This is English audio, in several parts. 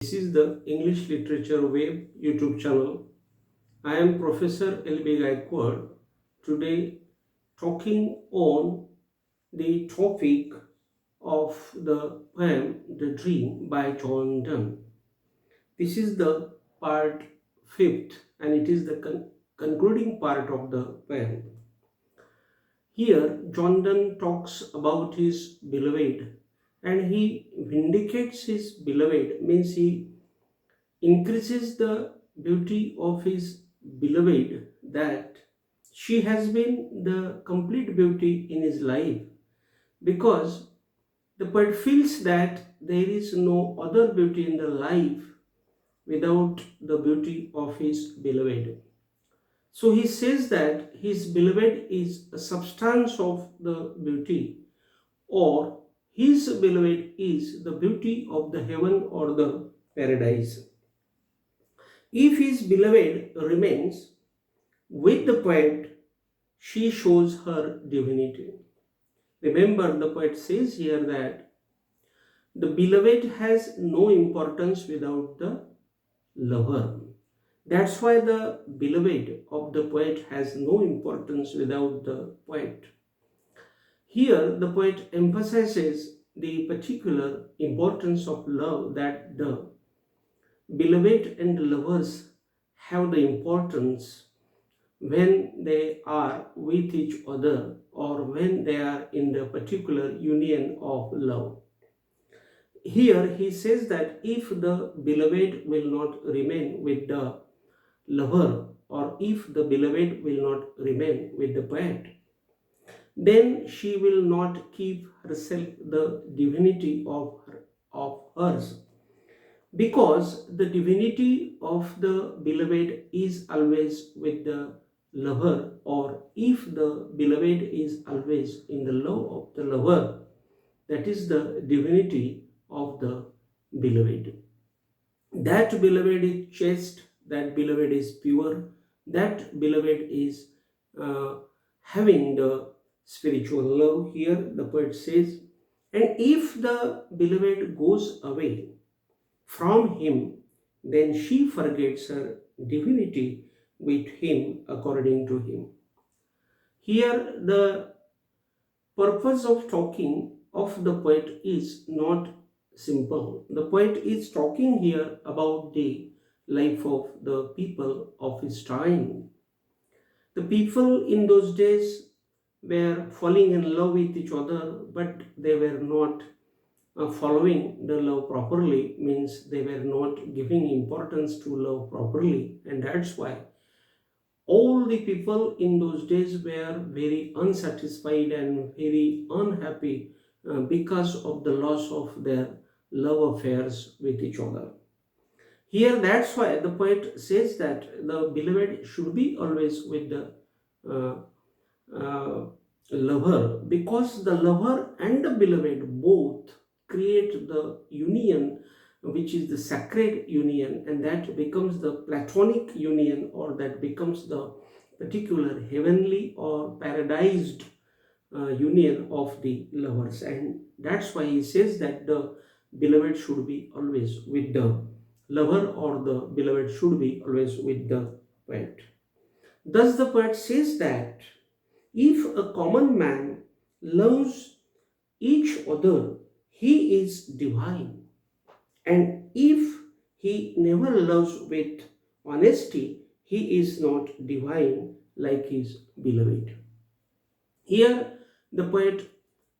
This is the English Literature Web YouTube channel. I am Professor L.B.Gayakawad. Today talking on the topic of the poem The Dream by John Donne. This is the part 5th and it is the concluding part of the poem. Here John Donne talks about his beloved and he vindicates his beloved, means he increases the beauty of his beloved, that she has been the complete beauty in his life, because the poet feels that there is no other beauty in the life without the beauty of his beloved. So he says that his beloved is a substance of the beauty, or his beloved is the beauty of the heaven or the paradise. If his beloved remains with the poet, she shows her divinity. Remember, the poet says here that the beloved has no importance without the lover. That's why the beloved of the poet has no importance without the poet. Here, the poet emphasizes the particular importance of love, that the beloved and lovers have the importance when they are with each other, or when they are in the particular union of love. Here he says that if the beloved will not remain with the lover, or if the beloved will not remain with the poet, then she will not keep herself the divinity of hers, because the divinity of the beloved is always with the lover, or if the beloved is always in the love of the lover, that is the divinity of the beloved. That beloved is chaste, that beloved is pure, that beloved is having the spiritual love. Here the poet says, and if the beloved goes away from him, then she forgets her divinity with him according to him. Here the purpose of talking of the poet is not simple. The poet is talking here about the life of the people of his time. The people in those days were falling in love with each other, but they were not following the love properly, means they were not giving importance to love properly, and that's why all the people in those days were very unsatisfied and very unhappy because of the loss of their love affairs with each other. Here that's why the poet says that the beloved should be always with the uh, uh, lover, because the lover and the beloved both create the union, which is the sacred union, and that becomes the platonic union, or that becomes the particular heavenly or paradised union of the lovers. And that's why he says that the beloved should be always with the lover, or the beloved should be always with the poet. Thus the poet says that if a common man loves each other, he is divine. And if he never loves with honesty, he is not divine like his beloved. Here, the poet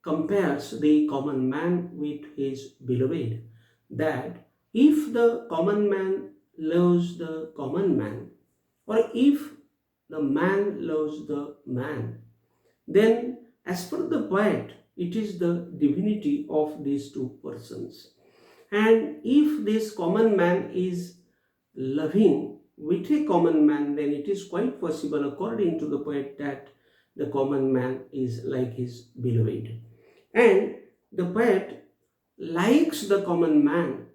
compares the common man with his beloved, that if the common man loves the common man, or if the man loves the man, then as per the poet, it is the divinity of these two persons. And if this common man is loving with a common man, then it is quite possible, according to the poet, that the common man is like his beloved. And the poet likes the common man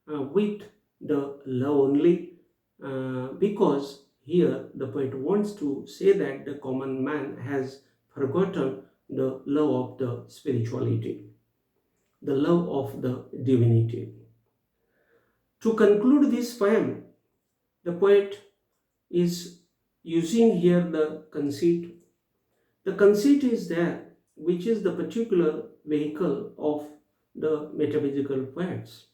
with the love only, because here the poet wants to say that the common man has forgotten the love of the spirituality, the love of the divinity. To conclude this poem, the poet is using here the conceit. The conceit is there, which is the particular vehicle of the metaphysical poets.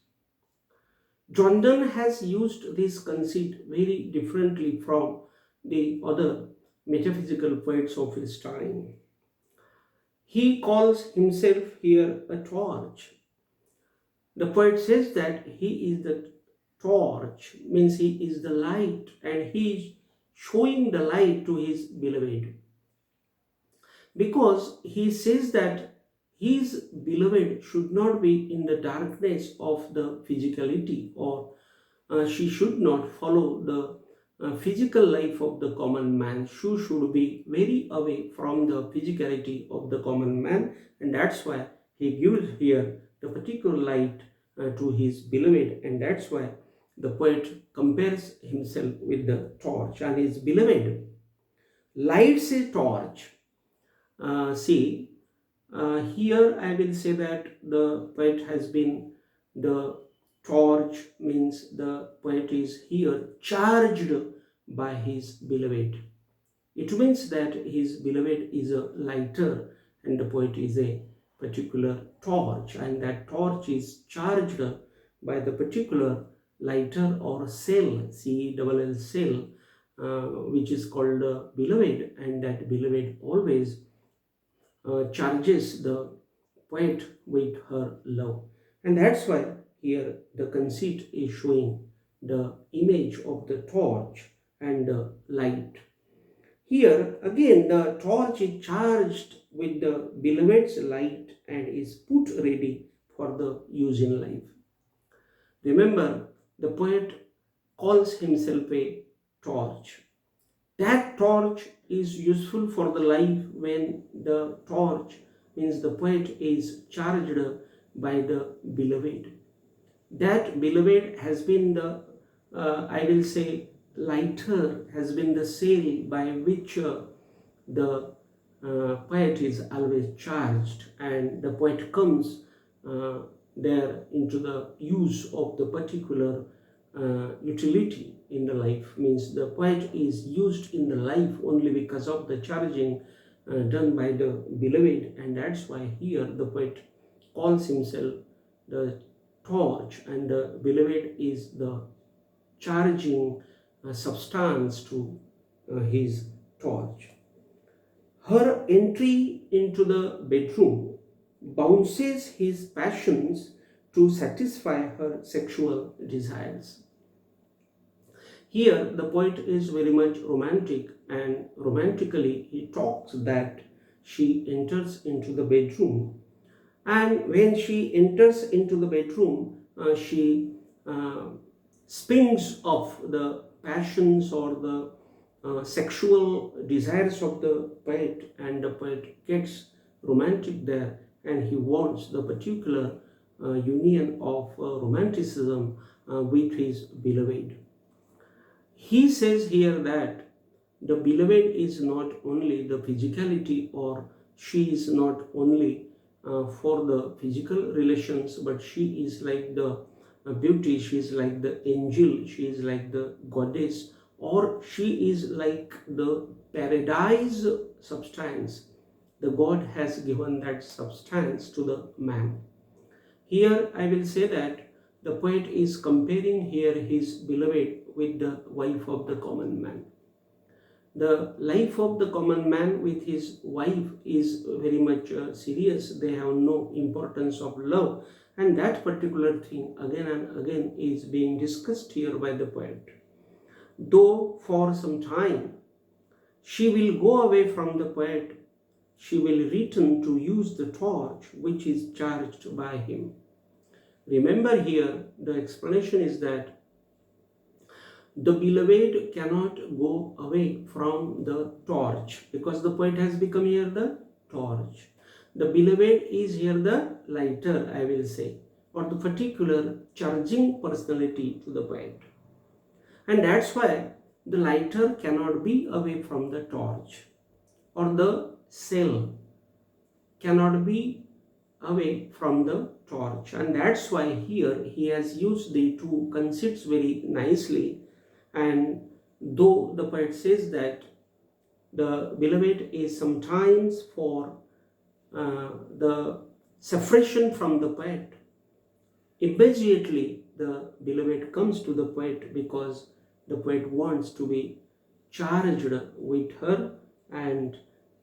John Donne has used this conceit very differently from the other metaphysical poets of his time. He calls himself here a torch. The poet says that he is the torch, means he is the light, and he is showing the light to his beloved. Because he says that his beloved should not be in the darkness of the physicality, or she should not follow the physical life of the common man. She should be very away from the physicality of the common man, and that's why he gives here the particular light to his beloved, and that's why the poet compares himself with the torch, and his beloved lights a torch. See, here I will say that the poet has been the torch, means the poet is here charged by his beloved. It means that his beloved is a lighter and the poet is a particular torch, and that torch is charged by the particular lighter or cell, CELL cell, which is called beloved, and that beloved always charges the poet with her love. And that's why here the conceit is showing the image of the torch and the light. Here again the torch is charged with the beloved's light and is put ready for the use in life. Remember, the poet calls himself a torch. That torch is useful for the life when the torch, means the poet, is charged by the beloved. That beloved has been the, I will say, lighter, has been the sail by which the poet is always charged, and the poet comes there into the use of the particular utility in the life. Means the poet is used in the life only because of the charging done by the beloved, and that's why here the poet calls himself the torch, and the beloved is the charging substance to his torch. Her entry into the bedroom bounces his passions to satisfy her sexual desires. Here the poet is very much romantic, and romantically he talks that she enters into the bedroom, and when she enters into the bedroom she springs of the passions or the sexual desires of the poet, and the poet gets romantic there, and he wants the particular union of romanticism with his beloved. He says here that the beloved is not only the physicality, or she is not only for the physical relations, but she is like the beauty, she is like the angel, she is like the goddess, or she is like the paradise substance. The God has given that substance to the man. Here I will say that the poet is comparing here his beloved with the wife of the common man. The life of the common man with his wife is very much serious. They have no importance of love, and that particular thing again and again is being discussed here by the poet. Though for some time she will go away from the poet, she will return to use the torch which is charged by him. Remember here the explanation is that the beloved cannot go away from the torch, because the poet has become here the torch. The beloved is here the lighter, I will say, or the particular charging personality to the poet. And that's why the lighter cannot be away from the torch, or the cell cannot be away from the torch, and that's why here he has used the two concepts very nicely. And though the poet says that the beloved is sometimes for the separation from the poet, immediately the beloved comes to the poet because the poet wants to be charged with her and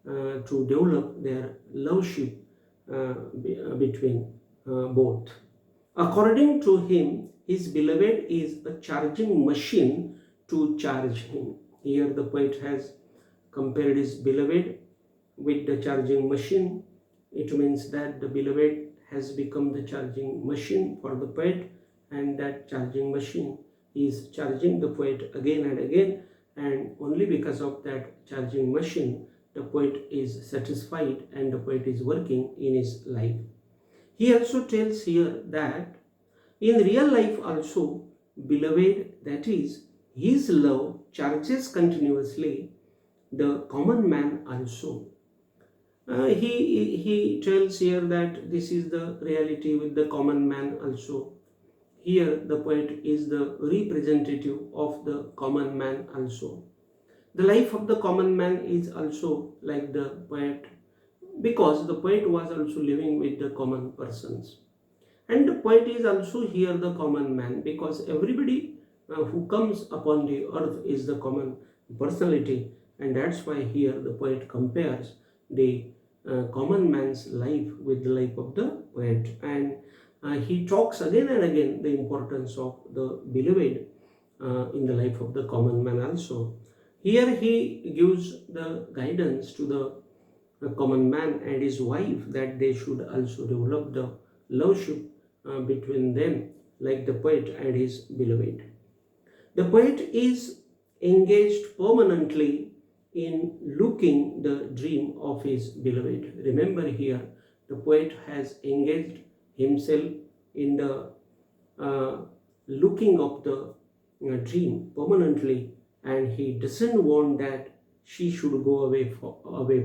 to develop their loveship between both. According to him, his beloved is a charging machine to charge him. Here the poet has compared his beloved with the charging machine. It means that the beloved has become the charging machine for the poet, and that charging machine is charging the poet again and again, and only because of that charging machine the poet is satisfied and the poet is working in his life. He also tells here that in real life also, beloved, that is, his love charges continuously the common man also. He tells here that this is the reality with the common man also. Here the poet is the representative of the common man also. The life of the common man is also like the poet, because the poet was also living with the common persons. And the poet is also here the common man, because everybody who comes upon the earth is the common personality, and that's why here the poet compares the common man's life with the life of the poet. And he talks again and again the importance of the beloved in the life of the common man also. Here he gives the guidance to the common man and his wife that they should also develop the loveship between them, like the poet and his beloved. The poet is engaged permanently in looking the dream of his beloved. Remember here, the poet has engaged himself in the looking of the dream permanently, and he doesn't want that she should go away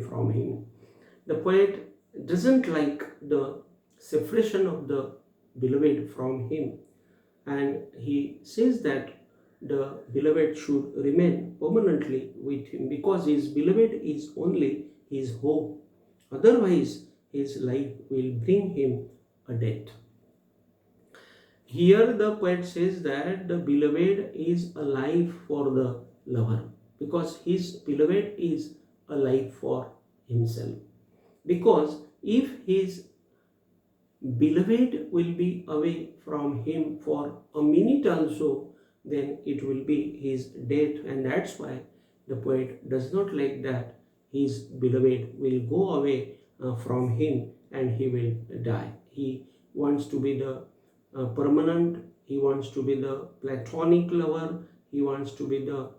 from him. The poet doesn't like the separation of the beloved from him, and he says that the beloved should remain permanently with him, because his beloved is only his hope. Otherwise, his life will bring him a death. Here the poet says that the beloved is alive for the lover, because his beloved is alive for himself. Because if his beloved will be away from him for a minute also, then it will be his death, and that's why the poet does not like that his beloved will go away from him and he will die. He wants to be the permanent, he wants to be the platonic lover, he wants to be the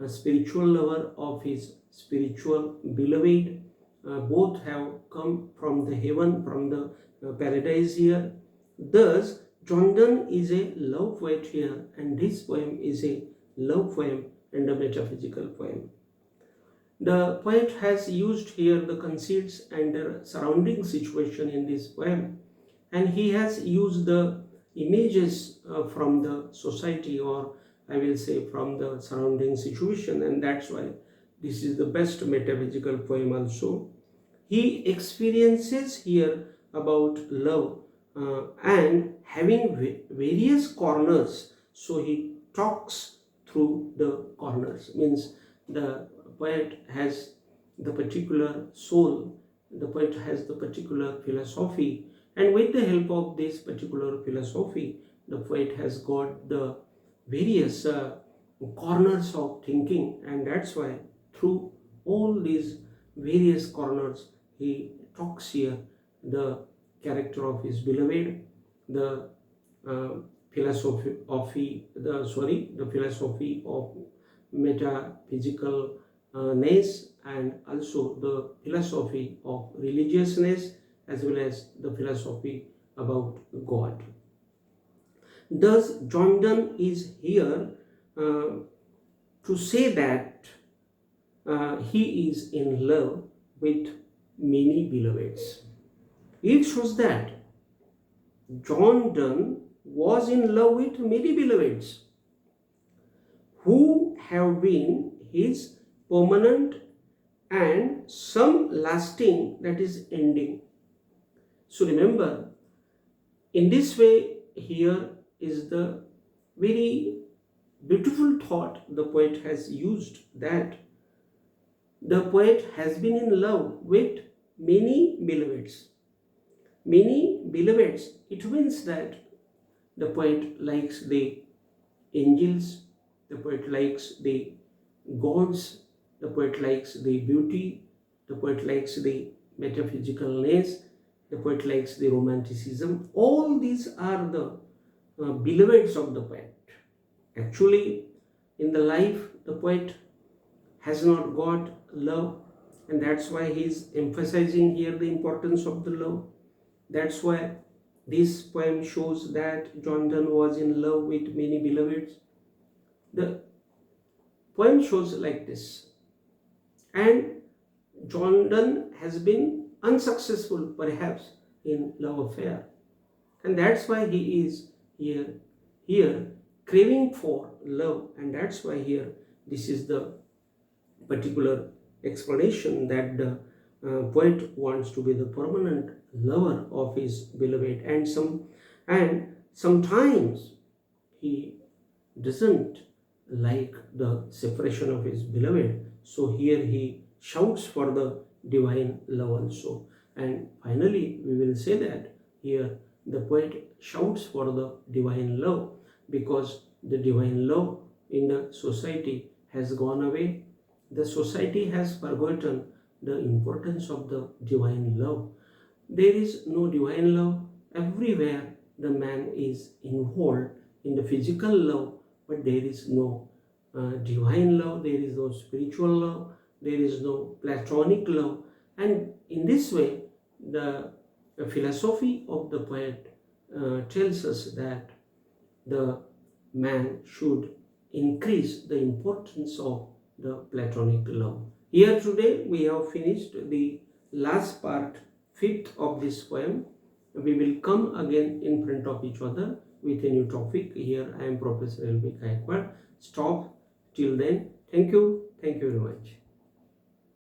spiritual lover of his spiritual beloved. Both have come from the heaven, from the paradise here. Thus, John Donne is a love poet here, and this poem is a love poem and a metaphysical poem. The poet has used here the conceits and the surrounding situation in this poem, and he has used the images from the society, or I will say from the surrounding situation, and that's why this is the best metaphysical poem also. He experiences here about love and having various corners, so he talks through the corners. Means the poet has the particular soul, the poet has the particular philosophy, and with the help of this particular philosophy, the poet has got the various corners of thinking, and that's why through all these various corners he talks here the character of his beloved, the philosophy of metaphysicalness, and also the philosophy of religiousness, as well as the philosophy about God. Thus, John Donne is here to say that he is in love with many beloveds. It shows that John Donne was in love with many beloveds who have been his permanent and some lasting, that is ending. So remember, in this way, here is the very beautiful thought the poet has used, that the poet has been in love with many beloveds. Many beloveds, it means that the poet likes the angels, the poet likes the gods, the poet likes the beauty, the poet likes the metaphysicalness, the poet likes the romanticism. All these are the beloveds of the poet. Actually, in the life, the poet has not got love, and that's why he is emphasizing here the importance of the love. That's why this poem shows that John Donne was in love with many beloveds. The poem shows like this. And John Donne has been unsuccessful perhaps in love affair. And that's why he is here craving for love. And that's why here this is the particular explanation that the poet wants to be the permanent lover of his beloved, and sometimes he doesn't like the separation of his beloved, so here he shouts for the divine love also. And finally we will say that here the poet shouts for the divine love because the divine love in the society has gone away. The society has forgotten the importance of the divine love. There is no divine love. Everywhere the man is involved in the physical love, but there is no divine love, there is no spiritual love, there is no platonic love. And in this way, the philosophy of the poet tells us that the man should increase the importance of the platonic love. Here today we have finished the last part, fifth of this poem. We will come again in front of each other with a new topic. Here I am Professor L.B. Gayakawad. Stop till then. Thank you very much.